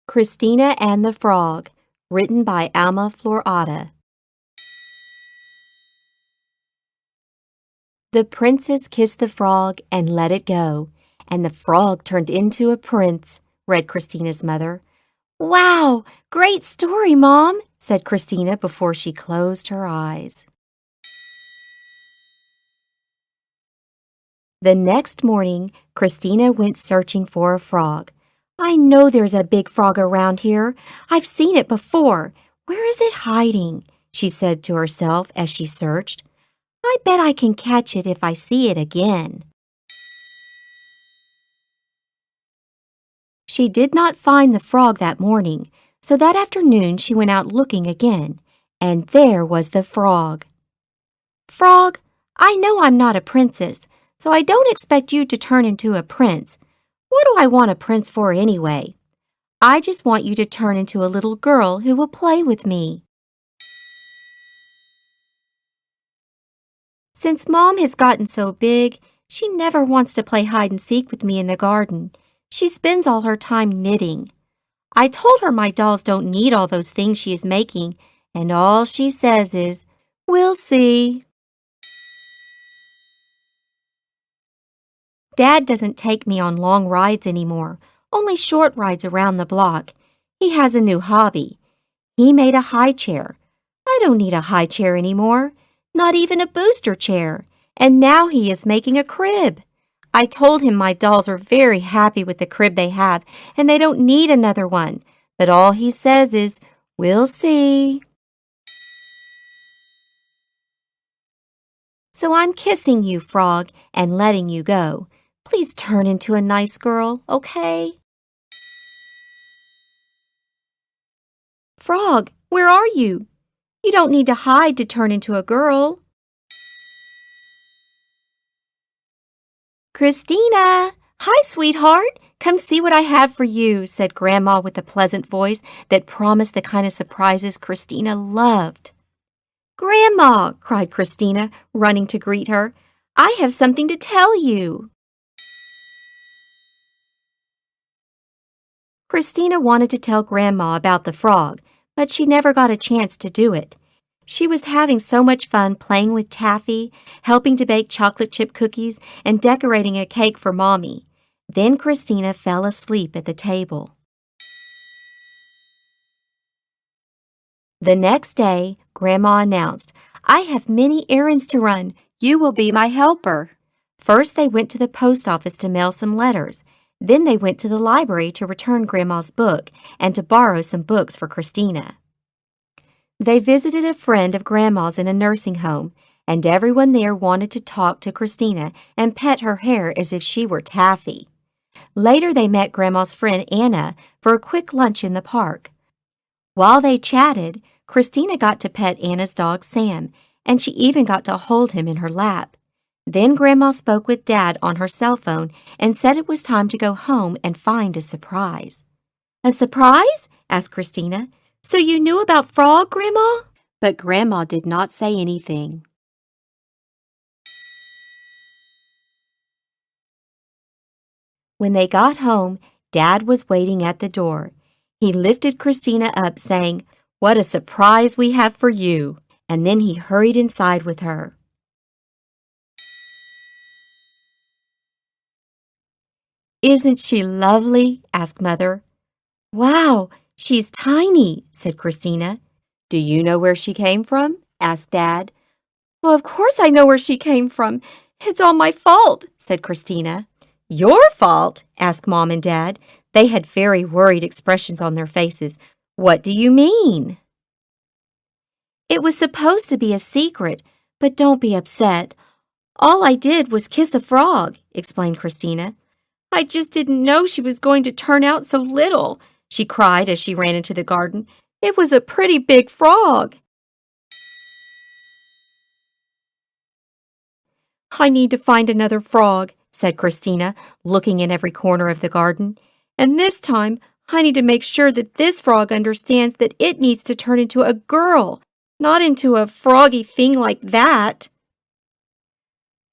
Cristina and the Frog, written by Alma Florada. The princess kissed the frog and let it go, and the frog turned into a prince, read Christina's mother. Wow, great story, Mom, said Cristina before she closed her eyes. The next morning, Cristina went searching for a frog. I know there's a big frog around here. I've seen it before. Where is it hiding? She said to herself as she searched. I bet I can catch it if I see it again. She did not find the frog that morning, so that afternoon she went out looking again, and there was the frog. Frog, I know I'm not a princess, so I don't expect you to turn into a prince. What do I want a prince for anyway? I just want you to turn into a little girl who will play with me. Since Mom has gotten so big, she never wants to play hide and seek with me in the garden. She spends all her time knitting. I told her my dolls don't need all those things she is making, and all she says is, "We'll see." Dad doesn't take me on long rides anymore, only short rides around the block. He has a new hobby. He made a high chair. I don't need a high chair anymore, not even a booster chair, and now he is making a crib. I told him my dolls are very happy with the crib they have and they don't need another one, but all he says is, "We'll see." So I'm kissing you, Frog, and letting you go. Please turn into a nice girl, okay? Frog, where are you? You don't need to hide to turn into a girl. Cristina! Hi, sweetheart! Come see what I have for you, said Grandma with a pleasant voice that promised the kind of surprises Cristina loved. Grandma! Cried Cristina, running to greet her. I have something to tell you. Cristina wanted to tell Grandma about the frog, but she never got a chance to do it. She was having so much fun playing with taffy, helping to bake chocolate chip cookies, and decorating a cake for Mommy. Then Cristina fell asleep at the table. The next day, Grandma announced, I have many errands to run. You will be my helper. First, they went to the post office to mail some letters. Then they went to the library to return Grandma's book and to borrow some books for Cristina. They visited a friend of Grandma's in a nursing home, and everyone there wanted to talk to Cristina and pet her hair as if she were taffy. Later, they met Grandma's friend Anna for a quick lunch in the park. While they chatted, Cristina got to pet Anna's dog Sam, and she even got to hold him in her lap. Then Grandma spoke with Dad on her cell phone and said it was time to go home and find a surprise. A surprise? Asked Cristina. So you knew about Frog, Grandma? But Grandma did not say anything. When they got home, Dad was waiting at the door. He lifted Cristina up, saying, What a surprise we have for you! And then he hurried inside with her. Isn't she lovely? Asked Mother. Wow, she's tiny, said Cristina. Do you know where she came from? Asked Dad. Well, of course I know where she came from. It's all my fault, said Cristina. Your fault? Asked Mom and Dad. They had very worried expressions on their faces. What do you mean? It was supposed to be a secret, but don't be upset. All I did was kiss a frog, explained Cristina. I just didn't know she was going to turn out so little, she cried as she ran into the garden. It was a pretty big frog. I need to find another frog, said Cristina, looking in every corner of the garden. And this time, I need to make sure that this frog understands that it needs to turn into a girl, not into a froggy thing like that.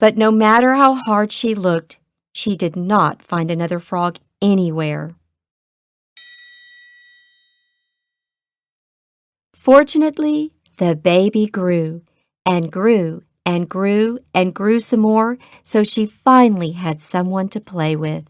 But no matter how hard she looked, she did not find another frog anywhere. Fortunately, the baby grew and grew and grew and grew some more, so she finally had someone to play with.